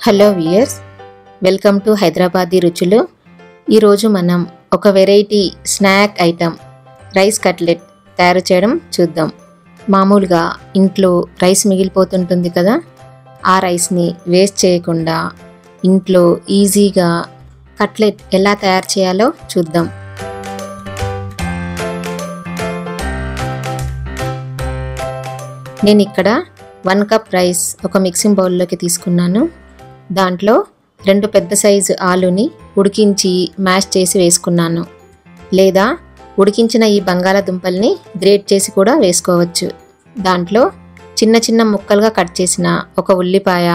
Hello viewers, welcome to Hyderabadi రుచులు. ఈరోజు మనం ఒక variety snack item rice cutlet తయారు చేయడం చూద్దాం. మామూలుగా ఇంట్లో రైస్ మిగిలిపోతుంటుంది కదా, ఆ రైస్ని వేస్ట్ చేయకుండా ఇంట్లో ఈజీగా కట్లెట్ ఎలా తయారు చేయాలో చూద్దాం. నేను ఇక్కడ 1 కప్ రైస్ ఒక మిక్సింగ్ బౌల్లోకి తీసుకున్నాను. దాంట్లో 2 పెద్ద సైజు ఆలుని ఉడికించి మ్యాష్ చేసి వేసుకున్నాను. లేదా ఉడికించిన ఈ బంగాళాదుంపల్ని గ్రేట్ చేసి కూడా వేసుకోవచ్చు. దాంట్లో చిన్న చిన్న ముక్కలుగా కట్ చేసిన ఒక ఉల్లిపాయ,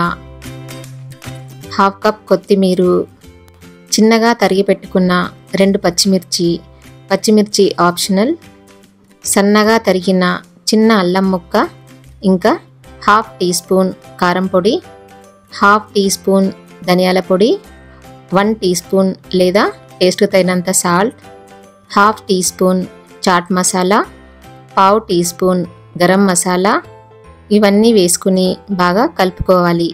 1/2 కప్ కొత్తిమీర, చిన్నగా తరిగి పెట్టుకున్న 2 పచ్చిమిర్చి ఆప్షనల్, సన్నగా తరిగిన చిన్న అల్లం ముక్క, ఇంకా 1/2 టీ స్పూన్ కారం పొడి, 1/2 టీ స్పూన్ ధనియాల పొడి, 1 టీ స్పూన్ లేదా టేస్ట్కి తగినంత salt, 1/2 teaspoon chaat masala, 1/2 teaspoon garam masala, ఇవన్నీ వేసుకుని బాగా కలుపుకోవాలి.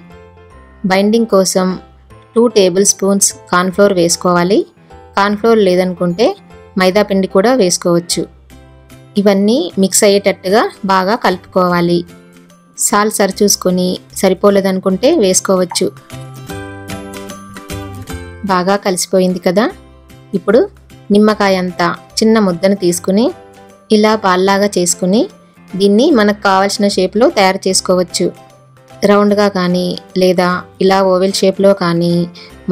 బైండింగ్ కోసం 2 టేబుల్ స్పూన్స్ కార్న్ఫ్లోర్ వేసుకోవాలి. కార్న్ఫ్లోర్ లేదనుకుంటే మైదా పిండి కూడా వేసుకోవచ్చు. ఇవన్నీ మిక్స్ అయ్యేటట్టుగా బాగా కలుపుకోవాలి. సాల్ట్ సరిచూసుకొని సరిపోలేదనుకుంటే వేసుకోవచ్చు. బాగా కలిసిపోయింది కదా. ఇప్పుడు నిమ్మకాయ అంత చిన్న ముద్దను తీసుకుని ఇలా బాల్లాగా చేసుకుని దీన్ని మనకు కావాల్సిన షేప్లో తయారు చేసుకోవచ్చు. రౌండ్గా కానీ లేదా ఇలా ఓవెల్ షేప్లో కానీ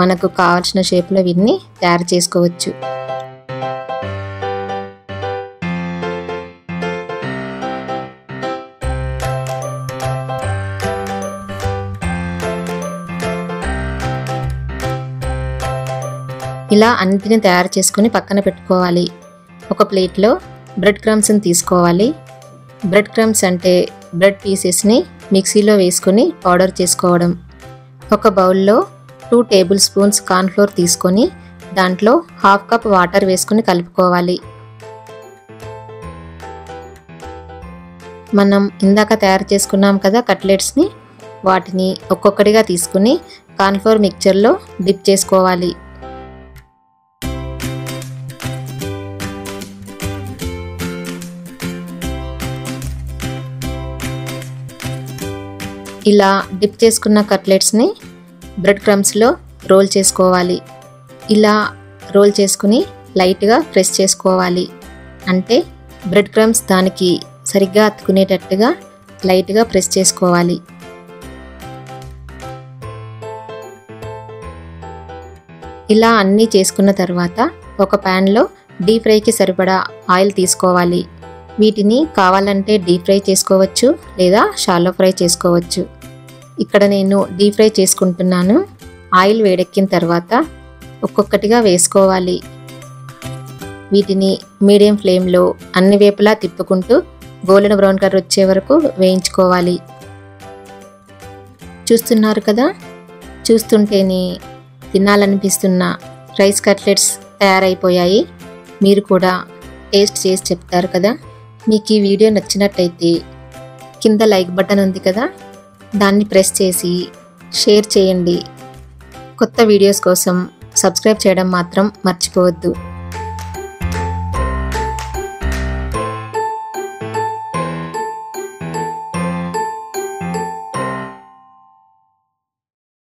మనకు కావాల్సిన షేప్లో వీటిని తయారు చేసుకోవచ్చు. ఇలా అన్నిటిని తయారు చేసుకుని పక్కన పెట్టుకోవాలి. ఒక ప్లేట్లో బ్రెడ్ క్రమ్స్ని తీసుకోవాలి. బ్రెడ్ క్రమ్స్ అంటే బ్రెడ్ పీసెస్ని మిక్సీలో వేసుకొని పౌడర్ చేసుకోవడం. ఒక బౌల్లో 2 టేబుల్ స్పూన్స్ కార్న్ఫ్లోర్ తీసుకొని దాంట్లో 1/2 కప్ వాటర్ వేసుకొని కలుపుకోవాలి. మనం ఇందాక తయారు చేసుకున్నాం కదా కట్లెట్స్ని, వాటిని ఒక్కొక్కటిగా తీసుకుని కార్న్ఫ్లోర్ మిక్చర్లో డిప్ చేసుకోవాలి. ఇలా డిప్ చేసుకున్న కట్లెట్స్ని బ్రెడ్ క్రమ్స్లో రోల్ చేసుకోవాలి. ఇలా రోల్ చేసుకుని లైట్గా ప్రెస్ చేసుకోవాలి. అంటే బ్రెడ్ క్రమ్స్ దానికి సరిగ్గా అతుకునేటట్టుగా లైట్గా ప్రెస్ చేసుకోవాలి. ఇలా అన్నీ చేసుకున్న తర్వాత ఒక ప్యాన్లో డీప్ ఫ్రైకి సరిపడా ఆయిల్ తీసుకోవాలి. వీటిని కావాలంటే డీప్ ఫ్రై చేసుకోవచ్చు లేదా షాలో ఫ్రై చేసుకోవచ్చు. ఇక్కడ నేను డీప్ ఫ్రై చేసుకుంటున్నాను. ఆయిల్ వేడెక్కిన తర్వాత ఒక్కొక్కటిగా వేసుకోవాలి. వీటిని మీడియం ఫ్లేమ్లో అన్ని వైపులా తిప్పుకుంటూ గోల్డెన్ బ్రౌన్ కలర్ వచ్చే వరకు వేయించుకోవాలి. చూస్తున్నారు కదా, చూస్తుంటేనే తినాలనిపిస్తున్న రైస్ కట్లెట్స్ తయారైపోయాయి. మీరు కూడా టేస్ట్ చేసి చెప్తారు కదా. మీకు ఈ వీడియో నచ్చినట్టయితే కింద లైక్ బటన్ ఉంది కదా, దాన్ని ప్రెస్ చేసి షేర్ చేయండి. కొత్త వీడియోస్ కోసం సబ్స్క్రైబ్ చేయడం మాత్రం మర్చిపోవద్దు.